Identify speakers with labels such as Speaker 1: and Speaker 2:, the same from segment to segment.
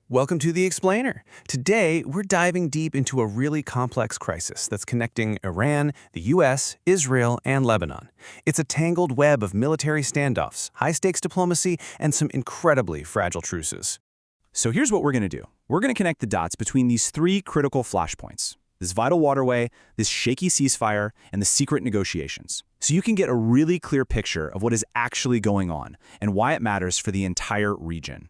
Speaker 1: Welcome to The Explainer. Today, we're diving deep into a really complex crisis that's connecting Iran, the US, Israel, and Lebanon. It's a tangled web of military standoffs, high-stakes diplomacy, and some incredibly fragile truces.
Speaker 2: So here's what we're going to do. We're going to connect the dots between these three critical flashpoints: this vital waterway, this shaky ceasefire, and the secret negotiations. So you can get a really clear picture of what is actually going on and why it matters for the entire region.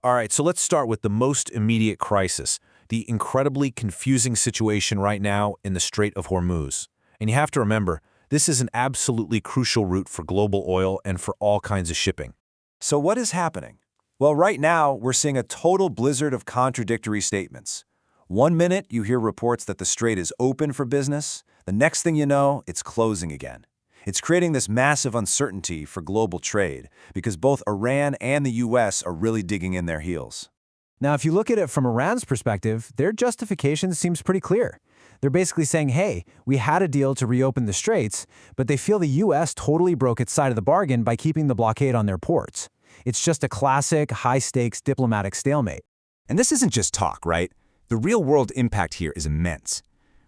Speaker 3: All right, so let's start with the most immediate crisis, the incredibly confusing situation right now in the Strait of Hormuz. And you have to remember, this is an absolutely crucial route for global oil and for all kinds of shipping.
Speaker 4: So what is happening? Well, right now, we're seeing a total blizzard of contradictory statements. One minute, you hear reports that the strait is open for business. The next thing you know, it's closing again. It's creating this massive uncertainty for global trade because both Iran and the US are really digging in their heels.
Speaker 5: Now, if you look at it from Iran's perspective, their justification seems pretty clear. They're basically saying, hey, we had a deal to reopen the straits, but they feel the US totally broke its side of the bargain by keeping the blockade on their ports. It's just a classic, high-stakes diplomatic stalemate.
Speaker 2: And this isn't just talk, right? The real-world impact here is immense.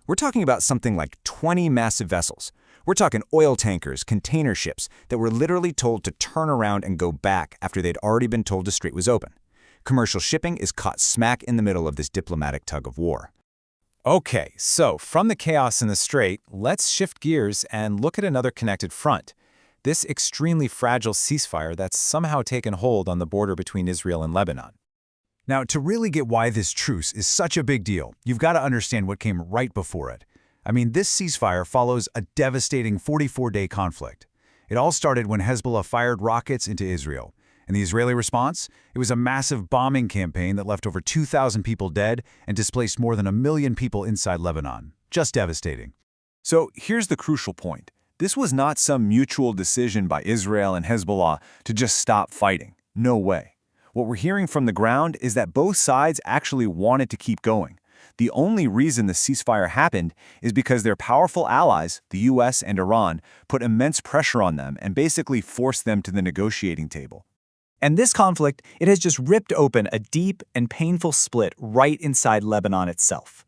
Speaker 2: We're talking about something like 20 massive vessels. We're talking oil tankers, container ships that were literally told to turn around and go back after they'd already been told the strait was open. Commercial shipping is caught smack in the middle of this diplomatic tug of war.
Speaker 6: Okay, so from the chaos in the strait, let's shift gears and look at another connected front. This extremely fragile ceasefire that's somehow taken hold on the border between Israel and Lebanon.
Speaker 7: Now, to really get why this truce is such a big deal, you've got to understand what came right before it. I mean, this ceasefire follows a devastating 44-day conflict. It all started when Hezbollah fired rockets into Israel. And the Israeli response? It was a massive bombing campaign that left over 2,000 people dead and displaced more than 1 million people inside Lebanon. Just devastating.
Speaker 4: So here's the crucial point. This was not some mutual decision by Israel and Hezbollah to just stop fighting. No way. What we're hearing from the ground is that both sides actually wanted to keep going. The only reason the ceasefire happened is because their powerful allies, the US and Iran, put immense pressure on them and basically forced them to the negotiating table.
Speaker 8: And this conflict, it has just ripped open a deep and painful split right inside Lebanon itself.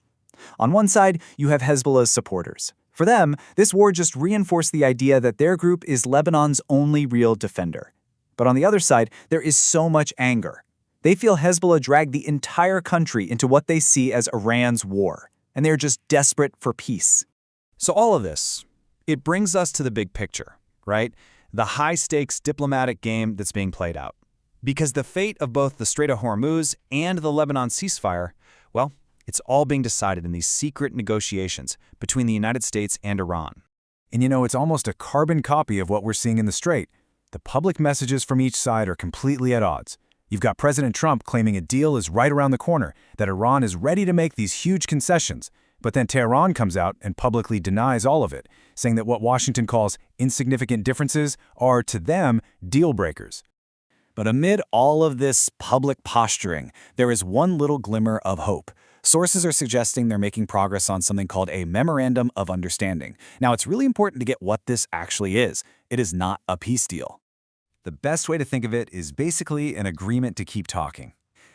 Speaker 8: On one side, you have Hezbollah's supporters. For them, this war just reinforced the idea that their group is Lebanon's only real defender. But on the other side, there is so much anger. They feel Hezbollah dragged the entire country into what they see as Iran's war, and they're just desperate for peace.
Speaker 6: So all of this, it brings us to the big picture, right? The high-stakes diplomatic game that's being played out. Because the fate of both the Strait of Hormuz and the Lebanon ceasefire, well, it's all being decided in these secret negotiations between the United States and Iran.
Speaker 7: And you know, it's almost a carbon copy of what we're seeing in the strait. The public messages from each side are completely at odds. You've got President Trump claiming a deal is right around the corner, that Iran is ready to make these huge concessions. But then Tehran comes out and publicly denies all of it, saying that what Washington calls insignificant differences are, to them, deal breakers.
Speaker 8: But amid all of this public posturing, there is one little glimmer of hope. Sources are suggesting they're making progress on something called a Memorandum of Understanding. Now, it's really important to get what this actually is. It is not a peace deal.
Speaker 7: The best way to think of it is basically an agreement to keep talking.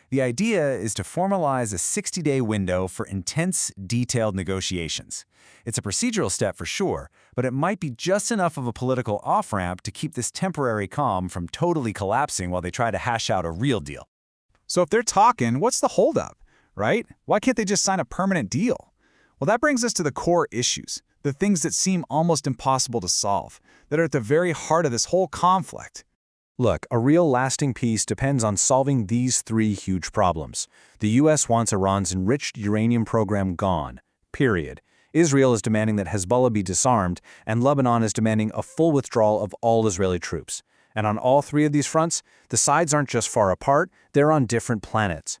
Speaker 7: The idea is to formalize a 60-day window for intense, detailed negotiations. It's a procedural step for sure, but it might be just enough of a political off-ramp to keep this temporary calm from totally collapsing while they try to hash out a real deal.
Speaker 6: So if they're talking, what's the holdup, right? Why can't they just sign a permanent deal? Well, that brings us to the core issues, the things that seem almost impossible to solve, that are at the very heart of this whole conflict.
Speaker 3: Look, a real lasting peace depends on solving these three huge problems. The US wants Iran's enriched uranium program gone, period. Israel is demanding that Hezbollah be disarmed, and Lebanon is demanding a full withdrawal of all Israeli troops. And on all three of these fronts, the sides aren't just far apart, they're on different planets.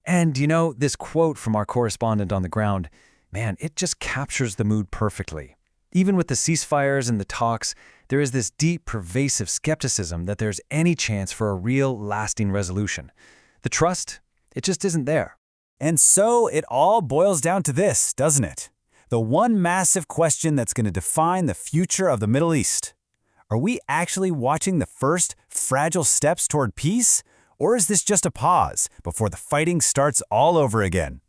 Speaker 5: And you know, this quote from our correspondent on the ground, man, it just captures the mood perfectly. Even with the ceasefires and the talks, there is this deep, pervasive skepticism that there's any chance for a real, lasting resolution. The trust, it just isn't there.
Speaker 8: And so it all boils down to this, doesn't it? The one massive question that's going to define the future of the Middle East. Are we actually watching the first fragile steps toward peace?
Speaker 7: Or is this just a pause before the fighting starts all over again?